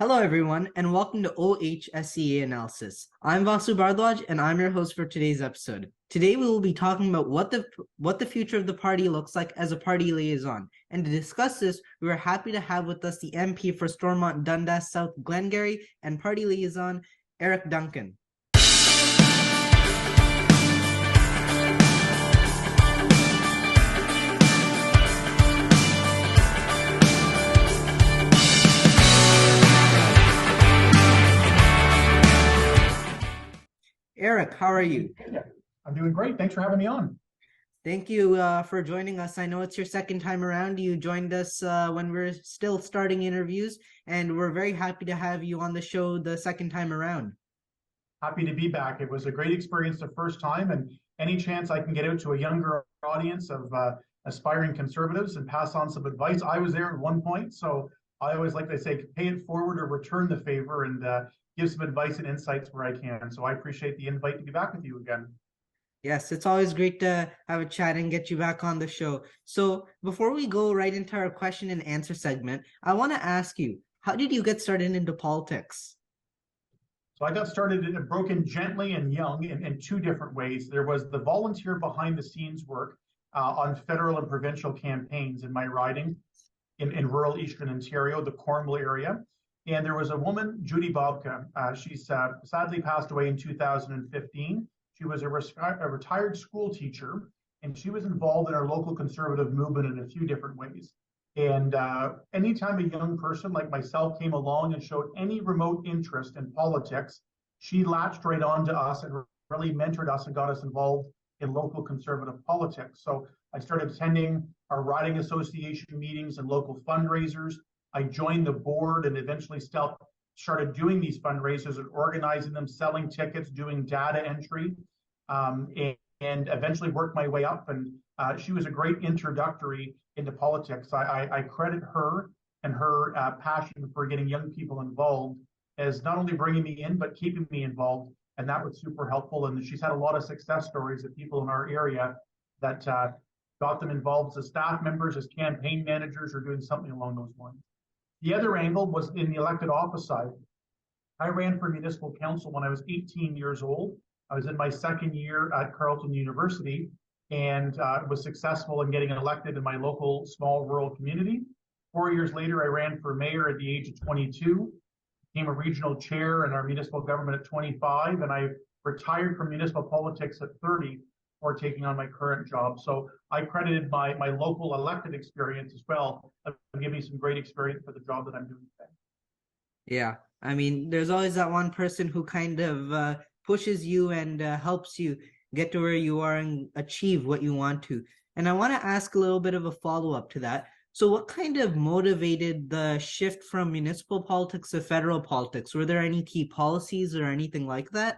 Hello, everyone, and welcome to OHSCA Analysis. I'm Vasu Bardwaj, and I'm your host for today's episode. Today, we will be talking about what the future of the party looks like as a party liaison. And to discuss this, we are happy to have with us the MP for Stormont, Dundas, South Glengarry, and party liaison, Eric Duncan. Eric, how are you? I'm doing great. Thanks for having me on. Thank you for joining us. I know it's your second time around. You joined us when we are still starting interviews, and we're very happy to have you on the show the second time around. Happy to be back. It was a great experience the first time, and any chance I can get out to a younger audience of aspiring conservatives and pass on some advice. I was there at one point, so I always like to say, pay it forward or return the favor and give some advice and insights where I can. So I appreciate the invite to be back with you again. Yes, it's always great to have a chat and get you back on the show. So before we go right into our question and answer segment, I want to ask you, how did you get started into politics? So I got started broken gently and young in two different ways. There was the volunteer behind the scenes work on federal and provincial campaigns in my riding in rural Eastern Ontario, the Cornwall area. And there was a woman, Judy Bobka. She's sadly passed away in 2015. She was a retired school teacher, and she was involved in our local conservative movement in a few different ways. And anytime a young person like myself came along and showed any remote interest in politics, she latched right on to us and really mentored us and got us involved in local conservative politics. So I started attending our riding association meetings and local fundraisers. I joined the board and eventually started doing these fundraisers and organizing them, selling tickets, doing data entry, and eventually worked my way up. And she was a great introductory into politics. I credit her and her passion for getting young people involved as not only bringing me in, but keeping me involved. And that was super helpful. And she's had a lot of success stories of people in our area that got them involved as staff members, as campaign managers, or doing something along those lines. The other angle was in the elected office side. I ran for municipal council when I was 18 years old. I was in my second year at Carleton University and was successful in getting elected in my local small rural community. 4 years later, I ran for mayor at the age of 22, became a regional chair in our municipal government at 25, and I retired from municipal politics at 30 before taking on my current job. So I credited my local elected experience as well to give me some great experience for the job that I'm doing today. Yeah, I mean, there's always that one person who kind of pushes you and helps you get to where you are and achieve what you want to. And I want to ask a little bit of a follow-up to that. So what kind of motivated the shift from municipal politics to federal politics? Were there any key policies or anything like that?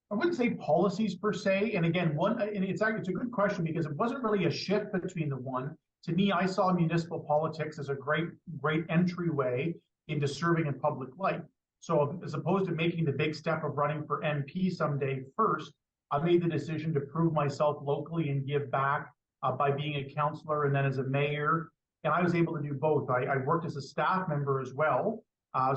I wouldn't say policies per se. And again, it's a good question because it wasn't really a shift between the one. To me, I saw municipal politics as a great entryway into serving in public life. So as opposed to making the big step of running for MP someday first, I made the decision to prove myself locally and give back by being a councillor and then as a mayor. And I was able to do both. I worked as a staff member as well.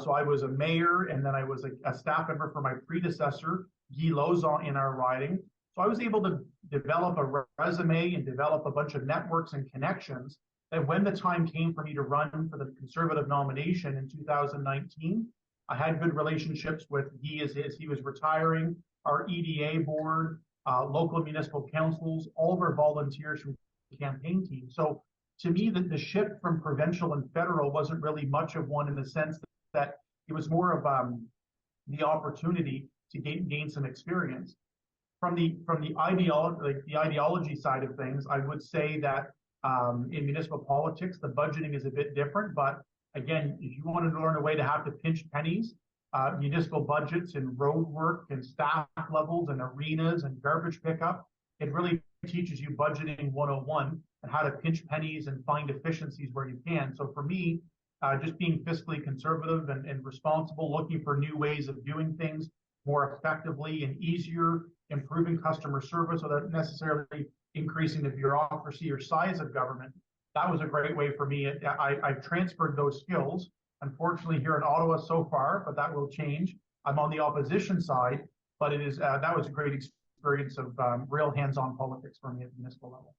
So I was a mayor and then I was a staff member for my predecessor, Guy Lozon, in our riding. So I was able to develop a resume and develop a bunch of networks and connections that when the time came for me to run for the Conservative nomination in 2019, I had good relationships with Guy as he was retiring, our EDA board, local municipal councils, all of our volunteers from the campaign team. So to me, the shift from provincial and federal wasn't really much of one in the sense that it was more of the opportunity to gain some experience. From the ideology side of things, I would say that in municipal politics, the budgeting is a bit different. But again, if you wanted to learn a way to have to pinch pennies, municipal budgets and road work and staff levels and arenas and garbage pickup, it really teaches you budgeting 101 and how to pinch pennies and find efficiencies where you can. So for me, just being fiscally conservative and responsible, looking for new ways of doing things more effectively and easier, improving customer service without necessarily increasing the bureaucracy or size of government. That was a great way for me. I've transferred those skills unfortunately, here in Ottawa so far, but that will change. I'm on the opposition side, but it is that was a great experience of real hands-on politics for me at the municipal level.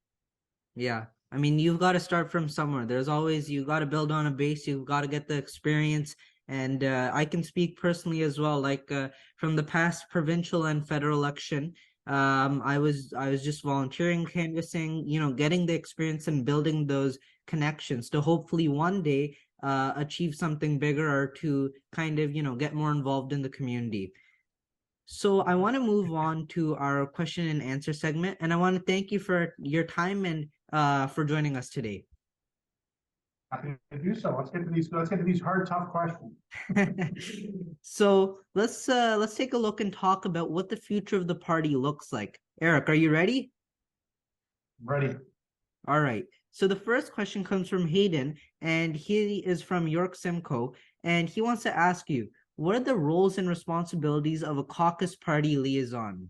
Yeah. I mean, you've got to start from somewhere. There's always, you got to build on a base. You've got to get the experience. And I can speak personally as well. Like from the past provincial and federal election, I was just volunteering, canvassing, getting the experience and building those connections to hopefully one day achieve something bigger or to kind of, get more involved in the community. So I want to move on to our question and answer segment, and I want to thank you for your time and for joining us today. Happy to do so. Let's get to these hard, tough questions. So let's take a look and talk about what the future of the party looks like. Eric, are you ready? Ready. All right. So the first question comes from Hayden, and he is from York Simcoe, and he wants to ask you, what are the roles and responsibilities of a caucus party liaison?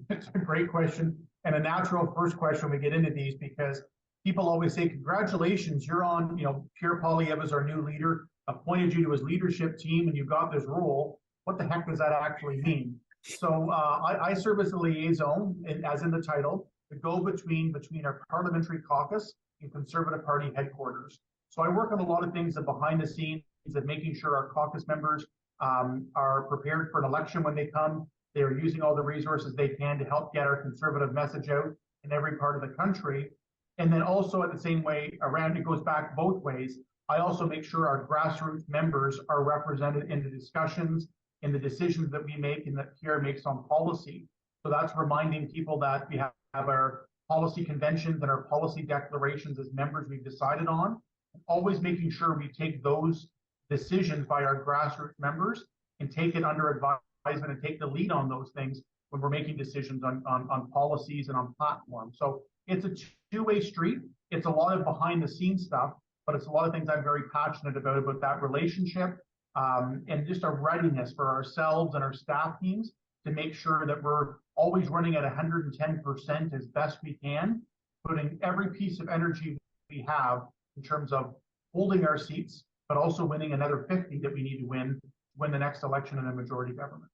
It's a great question and a natural first question when we get into these, because people always say, congratulations, you're on, Pierre Poilievre is our new leader, appointed you to his leadership team, and you got this role. What the heck does that actually mean? So I serve as a liaison, as in the title, the go-between between our parliamentary caucus and Conservative Party headquarters. So I work on a lot of things that behind the scenes of making sure our caucus members are prepared for an election when they come. They are using all the resources they can to help get our conservative message out in every part of the country. And then also at the same way around, it goes back both ways. I also make sure our grassroots members are represented in the discussions, in the decisions that we make and that Pierre makes on policy. So that's reminding people that we have our policy conventions and our policy declarations as members we've decided on, always making sure we take those decisions by our grassroots members and take it under advisement and take the lead on those things when we're making decisions on policies and on platforms. So it's a two-way street. It's a lot of behind the scenes stuff, but it's a lot of things I'm very passionate about that relationship and just a readiness for ourselves and our staff teams to make sure that we're always running at 110% as best we can, putting every piece of energy we have in terms of holding our seats, but also winning another 50 that we need to win the next election in a majority government.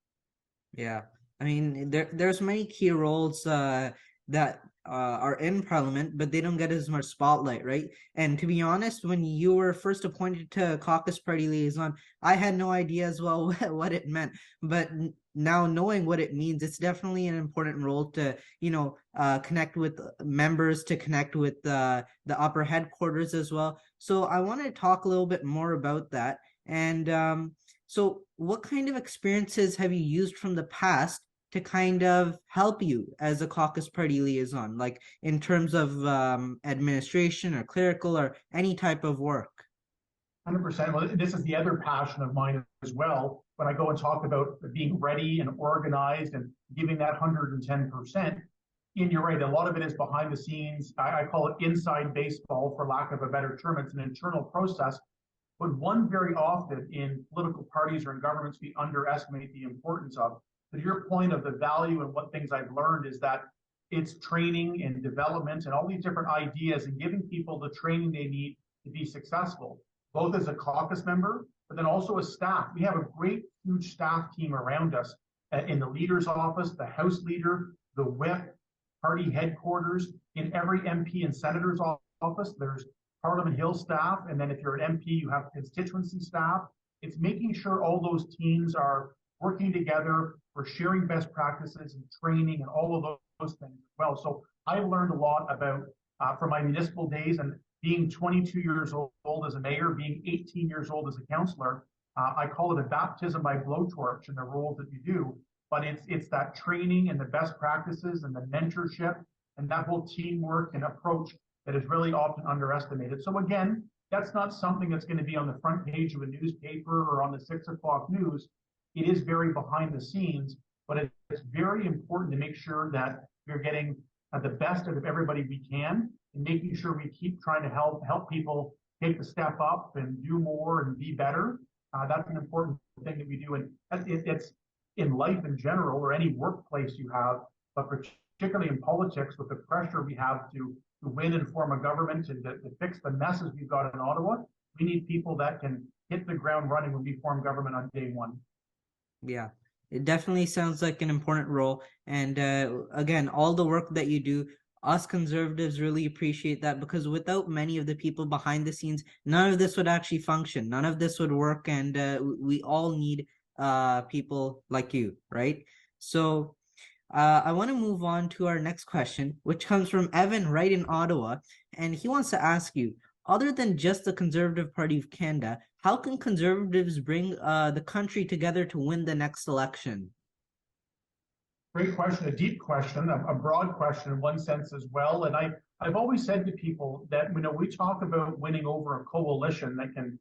Yeah, I mean, there's many key roles that are in Parliament, but they don't get as much spotlight, right? And to be honest, when you were first appointed to caucus party liaison, I had no idea as well what it meant. But now knowing what it means, it's definitely an important role to, connect with members, to connect with the upper headquarters as well. So I want to talk a little bit more about that. And so what kind of experiences have you used from the past to kind of help you as a caucus party liaison, like in terms of administration or clerical or any type of work? 100%. Well, this is the other passion of mine as well. When I go and talk about being ready and organized and giving that 110%, and you're right, a lot of it is behind the scenes. I call it inside baseball, for lack of a better term. It's an internal process. But one very often in political parties or in governments, we underestimate the importance of. To your point of the value and what things I've learned is that it's training and development and all these different ideas and giving people the training they need to be successful, both as a caucus member, but then also as staff. We have a great, huge staff team around us in the leader's office, the House leader, the whip, party headquarters, in every MP and senator's office. There's Parliament Hill staff, and then if you're an MP, you have constituency staff. It's making sure all those teams are working together, for sharing best practices and training and all of those things as well. So I've learned a lot about from my municipal days and being 22 years old as a mayor, being 18 years old as a councillor. I call it a baptism by blowtorch in the roles that you do, but it's that training and the best practices and the mentorship and that whole teamwork and approach that is really often underestimated. So again, that's not something that's going to be on the front page of a newspaper or on the 6 o'clock news. It is very behind the scenes, but it's very important to make sure that we're getting the best out of everybody we can and making sure we keep trying to help people take the step up and do more and be better. That's an important thing that we do. And it's in life in general or any workplace you have, but particularly in politics with the pressure we have to win and form a government and to fix the messes we've got in Ottawa. We need people that can hit the ground running when we form government on day one. Yeah, it definitely sounds like an important role. And again, all the work that you do, us conservatives really appreciate that, because without many of the people behind the scenes, none of this would actually function. None of this would work. And we all need people like you, right? So I want to move on to our next question, which comes from Evan right in Ottawa. And he wants to ask you, other than just the Conservative Party of Canada, how can conservatives bring the country together to win the next election? Great question, a deep question, a broad question in one sense as well. And I've always said to people that, you know, we talk about winning over a coalition that can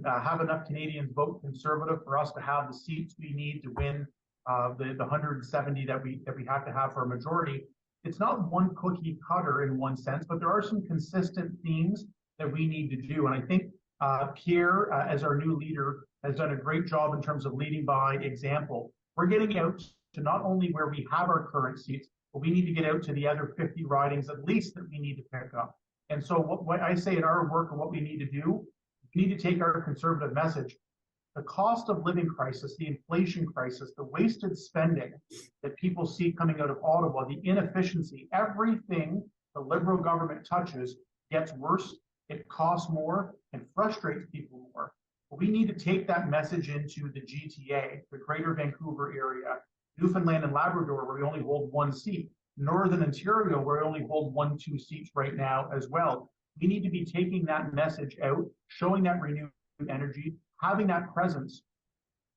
have enough Canadians vote Conservative for us to have the seats we need to win the 170 that we have to have for a majority. It's not one cookie cutter in one sense, but there are some consistent themes that we need to do. And I think Pierre, as our new leader, has done a great job in terms of leading by example. We're getting out to not only where we have our current seats, but we need to get out to the other 50 ridings at least that we need to pick up. And so what I say in our work and what we need to do, we need to take our conservative message. The cost of living crisis, the inflation crisis, the wasted spending that people see coming out of Ottawa, the inefficiency, everything the Liberal government touches gets worse, it costs more, and frustrates people more. But we need to take that message into the GTA, the Greater Vancouver area, Newfoundland and Labrador, where we only hold one seat, Northern Ontario, where we only hold 1-2 seats right now as well. We need to be taking that message out, showing that renewed energy, having that presence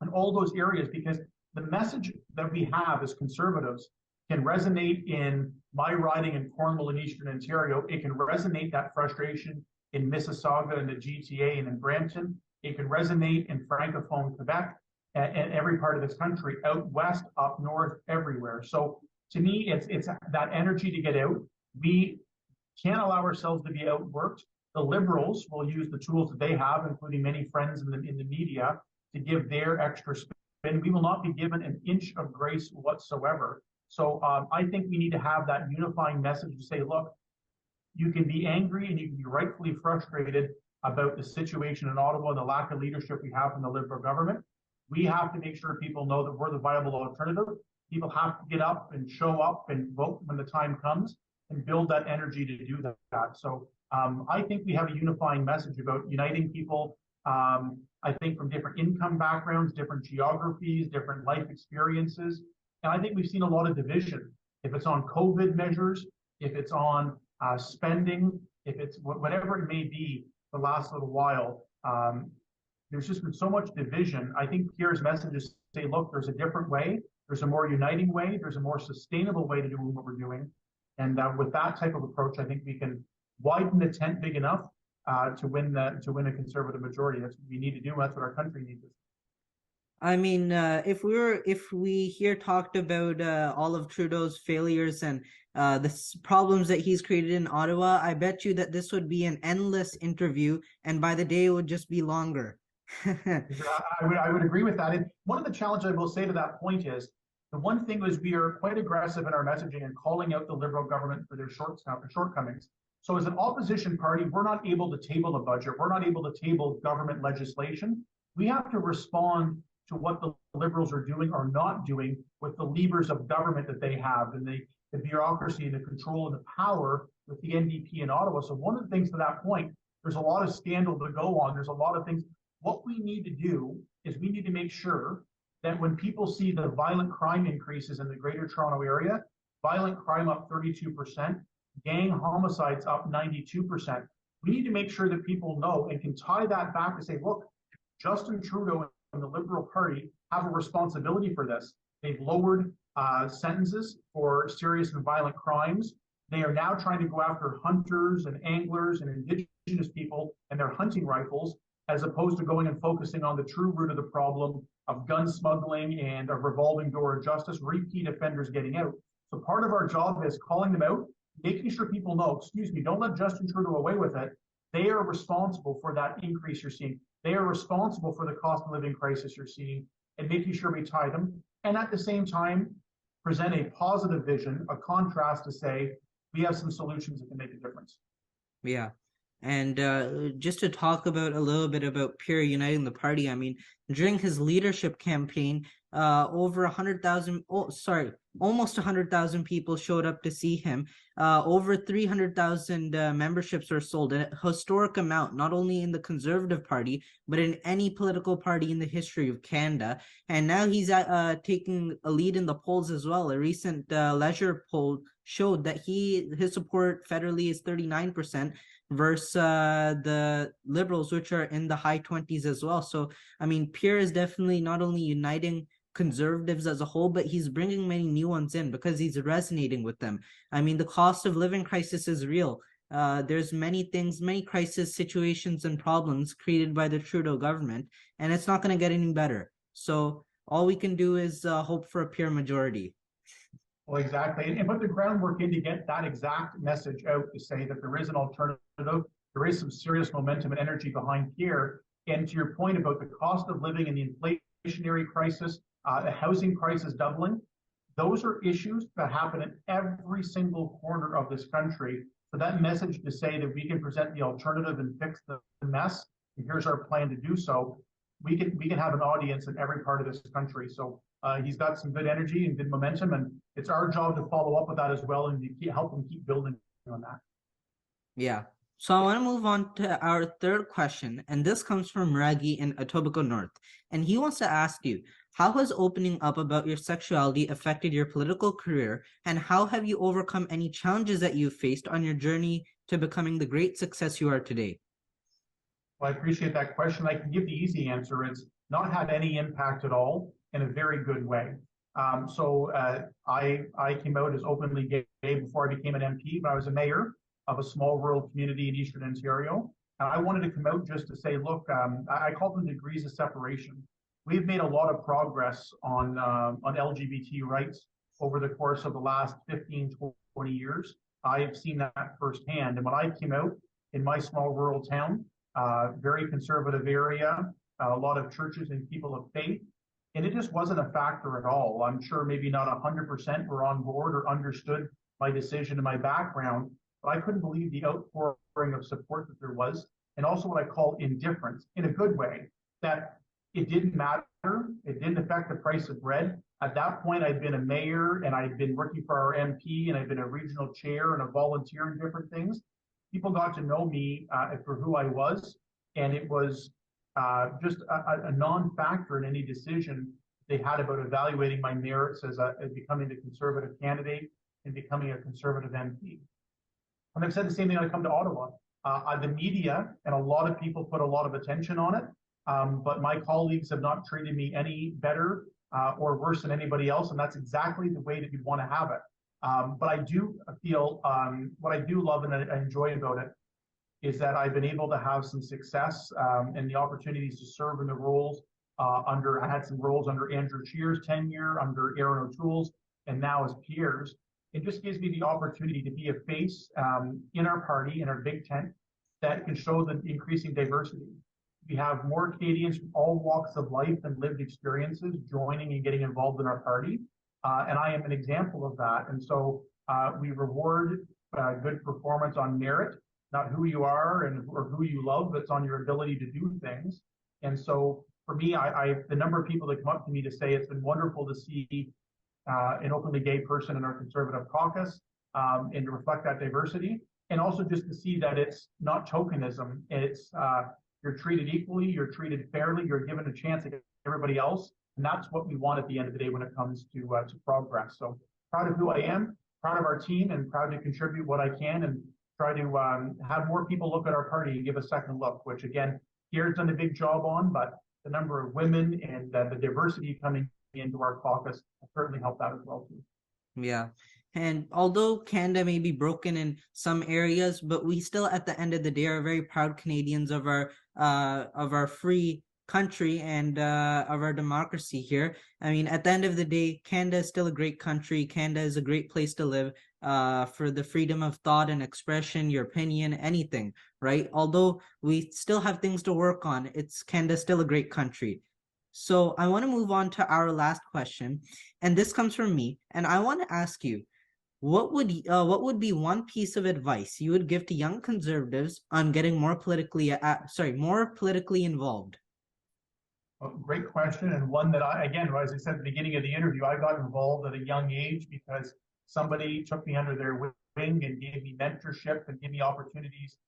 in all those areas, because the message that we have as conservatives can resonate in my riding in Cornwall and Eastern Ontario. It can resonate, that frustration, in Mississauga and the GTA and in Brampton. It can resonate in Francophone Quebec and every part of this country, out west, up north, everywhere. So to me, it's that energy to get out. We can't allow ourselves to be outworked. The Liberals will use the tools that they have, including many friends in the media, to give their extra spin. We will not be given an inch of grace whatsoever. So I think we need to have that unifying message to say, look, you can be angry and you can be rightfully frustrated about the situation in Ottawa and the lack of leadership we have from the Liberal government. We have to make sure people know that we're the viable alternative. People have to get up and show up and vote when the time comes and build that energy to do that. So I think we have a unifying message about uniting people, I think from different income backgrounds, different geographies, different life experiences. And I think we've seen a lot of division. If it's on COVID measures, if it's on spending, if it's whatever it may be the last little while, there's just been so much division. I think Pierre's message is to say, look, there's a different way. There's a more uniting way. There's a more sustainable way to do what we're doing. And with that type of approach, I think we can widen the tent big enough to win a conservative majority. That's what we need to do. That's what our country needs. I mean, if we here talked about all of Trudeau's failures and the problems that he's created in Ottawa, I bet you that this would be an endless interview, and by the day it would just be longer. I would agree with that. And one of the challenges I will say to that point is, the one thing is we are quite aggressive in our messaging and calling out the Liberal government for their shortcomings. So as an opposition party, we're not able to table a budget. We're not able to table government legislation. We have to respond to what the Liberals are doing or not doing with the levers of government that they have, and the bureaucracy, the control, and the power with the NDP in Ottawa. So one of the things to that point, there's a lot of scandal to go on. There's a lot of things. What we need to do is we need to make sure that when people see the violent crime increases in the Greater Toronto Area, violent crime up 32%, gang homicides up 92%, we need to make sure that people know and can tie that back to say, look, Justin Trudeau and the Liberal Party have a responsibility for this. They've lowered sentences for serious and violent crimes. They are now trying to go after hunters and anglers and Indigenous people and their hunting rifles, as opposed to going and focusing on the true root of the problem of gun smuggling and a revolving door of justice, repeat offenders getting out. So part of our job is calling them out, making sure people know, excuse me, don't let Justin Trudeau away with it. They are responsible for that increase you're seeing. They are responsible for the cost of living crisis you're seeing, and making sure we tie them. And at the same time, present a positive vision, a contrast to say, we have some solutions that can make a difference. Yeah. And just to talk about a little bit about Pierre uniting the party, I mean, during his leadership campaign, over 100,000, oh, sorry, almost 100,000 people showed up to see him. Over 300,000 memberships were sold, a historic amount, not only in the Conservative Party, but in any political party in the history of Canada. And now he's taking a lead in the polls as well. A recent Leisure poll showed that his support federally is 39%, versus the Liberals, which are in the high 20s as well. So, I mean, Pierre is definitely not only uniting Conservatives as a whole, but he's bringing many new ones in because he's resonating with them. I mean, the cost of living crisis is real. There's many things, many crisis situations and problems created by the Trudeau government, and it's not going to get any better. So all we can do is hope for a Pierre majority. Well, exactly. And put the groundwork in to get that exact message out to say that there is an alternative. There is some serious momentum and energy behind Pierre. And to your point about the cost of living and the inflationary crisis, the housing crisis doubling, those are issues that happen in every single corner of this country. So that message to say that we can present the alternative and fix the mess, and here's our plan to do so, we can have an audience in every part of this country. So he's got some good energy and good momentum, and it's our job to follow up with that as well and to help him keep building on that. Yeah. So I want to move on to our third question, and this comes from Raggy in Etobicoke North. And he wants to ask you, how has opening up about your sexuality affected your political career, and how have you overcome any challenges that you've faced on your journey to becoming the great success you are today? Well, I appreciate that question. I can give the easy answer. It's not had any impact at all in a very good way. I came out as openly gay before I became an MP, but I was a mayor of a small rural community in Eastern Ontario. And I wanted to come out just to say, look, I call them degrees of separation. We've made a lot of progress on LGBT rights over the course of the last 15, 20 years. I've seen that firsthand. And when I came out in my small rural town, very conservative area, a lot of churches and people of faith, and it just wasn't a factor at all. I'm sure maybe not 100% were on board or understood my decision and my background, but I couldn't believe the outpouring of support that there was, and also what I call indifference in a good way, that it didn't matter. It didn't affect the price of bread. At that point, I'd been a mayor and I'd been working for our MP and I'd been a regional chair and a volunteer in different things. People got to know me for who I was, and it was just a non-factor in any decision they had about evaluating my merits as becoming a conservative candidate and becoming a conservative MP. And I've said the same thing when I come to Ottawa. The media and a lot of people put a lot of attention on it, but my colleagues have not treated me any better or worse than anybody else, and that's exactly the way that you'd want to have it. But I do feel what I do love and I enjoy about it is that I've been able to have some success and the opportunities to serve in the roles I had some roles under Andrew Scheer's tenure, under Aaron O'Toole's, and now as Pierre's. It just gives me the opportunity to be a face in our party, in our big tent, that can show the increasing diversity. We have more Canadians from all walks of life and lived experiences joining and getting involved in our party. And I am an example of that. And so we reward good performance on merit, not who you are or who you love, but it's on your ability to do things. And so for me, the number of people that come up to me to say it's been wonderful to see an openly gay person in our Conservative caucus and to reflect that diversity. And also just to see that it's not tokenism. It's you're treated equally, you're treated fairly, you're given a chance against everybody else. And that's what we want at the end of the day when it comes to progress. So proud of who I am, proud of our team, and proud to contribute what I can and try to have more people look at our party and give a second look, which again, Pierre's done a big job on, but the number of women and the diversity coming into our caucus will certainly help that as well too. Yeah. And although Canada may be broken in some areas, but we still, at the end of the day, are very proud Canadians of our free country and of our democracy here. I mean, at the end of the day, Canada is still a great country. Canada is a great place to live for the freedom of thought and expression, your opinion, anything, right? Although we still have things to work on, Canada still a great country. So I want to move on to our last question, and this comes from me, and I want to ask you, what would be one piece of advice you would give to young conservatives on getting more politically involved? Well, great question, and one that again, as I said at the beginning of the interview, I got involved at a young age because somebody took me under their wing and gave me mentorship and gave me opportunities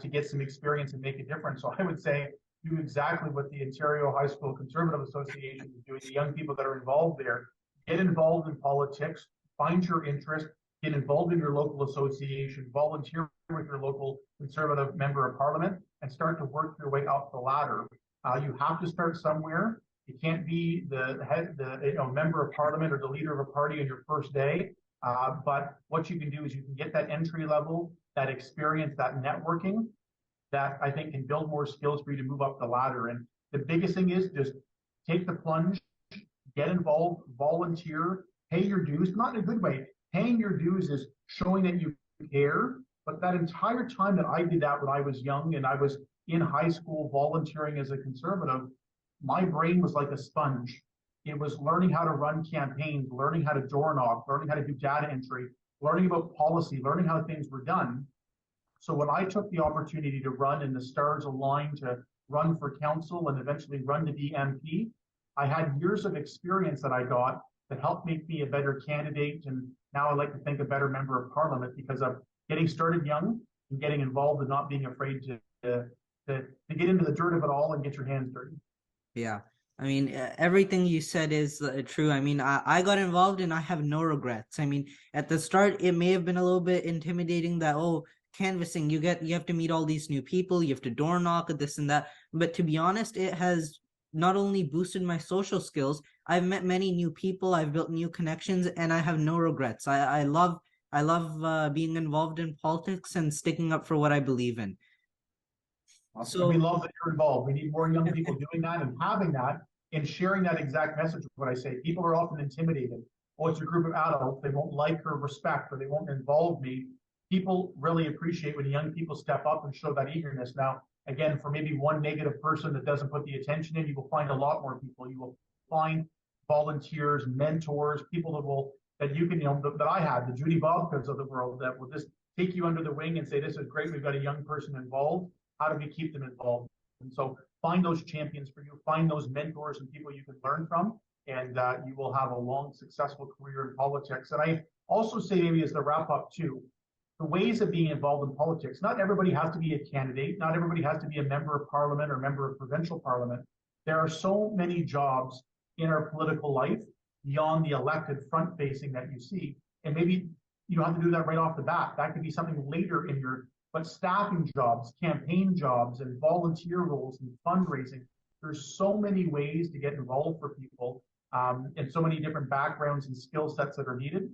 to get some experience and make a difference. So I would say do exactly what the Ontario High School Conservative Association is doing. The young people that are involved there, get involved in politics, find your interest, get involved in your local association, volunteer with your local Conservative member of Parliament, and start to work your way up the ladder. You have to start somewhere. You can't be the member of Parliament or the leader of a party on your first day. But what you can do is you can get that entry level, that experience, that networking, that I think can build more skills for you to move up the ladder. And the biggest thing is just take the plunge, get involved, volunteer, pay your dues, not in a good way. Paying your dues is showing that you care. But that entire time that I did that when I was young and I was in high school volunteering as a conservative, my brain was like a sponge. It was learning how to run campaigns, learning how to door knock, learning how to do data entry, learning about policy, learning how things were done. So when I took the opportunity to run and the stars aligned to run for council and eventually run to be MP, I had years of experience that I got that helped make me a better candidate. And now I like to think a better member of Parliament because of getting started young and getting involved and not being afraid to get into the dirt of it all and get your hands dirty. Yeah. I mean, everything you said is true. I mean, I got involved and I have no regrets. I mean, at the start, it may have been a little bit intimidating that, canvassing, you have to meet all these new people, you have to door knock, this and that. But to be honest, it has not only boosted my social skills, I've met many new people, I've built new connections, and I have no regrets. I love being involved in politics and sticking up for what I believe in. So we love that you're involved. We need more young people doing that and having that and sharing that exact message. What I say, people are often intimidated. Oh, it's a group of adults. They won't like or respect, or they won't involve me. People really appreciate when young people step up and show that eagerness. Now, again, for maybe one negative person that doesn't put the attention in, you will find a lot more people. You will find volunteers, mentors, people that you can, that I had, the Judy Bobkas of the world, that will just take you under the wing and say, this is great. We've got a young person involved. How do we keep them involved? And so find those champions for you, find those mentors and people you can learn from, and you will have a long, successful career in politics. And I also say, maybe as the wrap up too, the ways of being involved in politics, not everybody has to be a candidate, not everybody has to be a member of Parliament or member of provincial Parliament. There are so many jobs in our political life beyond the elected front facing that you see. And maybe you don't have to do that right off the bat. That could be something later in your, but staffing jobs, campaign jobs, and volunteer roles and fundraising. There's so many ways to get involved for people, and so many different backgrounds and skill sets that are needed,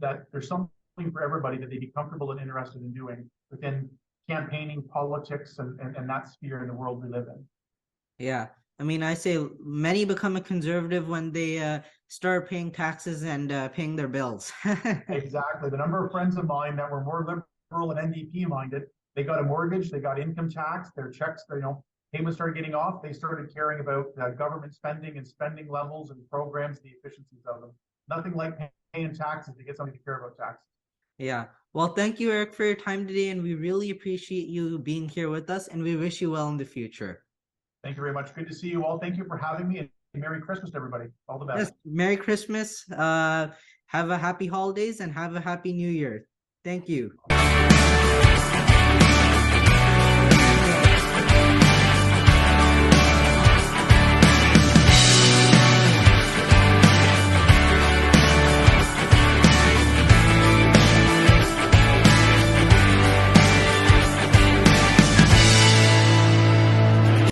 that there's something for everybody that they'd be comfortable and interested in doing within campaigning, politics, and that sphere in the world we live in. Yeah. I mean, I say many become a conservative when they start paying taxes and paying their bills. Exactly. The number of friends of mine that were more liberal and NDP minded, they got a mortgage, they got income tax, their checks, payments started getting off. They started caring about government spending and spending levels and programs, the efficiencies of them. Nothing like paying taxes to get somebody to care about taxes. Yeah. Well, thank you, Eric, for your time today, and we really appreciate you being here with us, and we wish you well in the future. Thank you very much. Good to see you all. Thank you for having me, and Merry Christmas to everybody. All the best. Yes, Merry Christmas. Have a happy holidays and have a happy New Year. Thank you.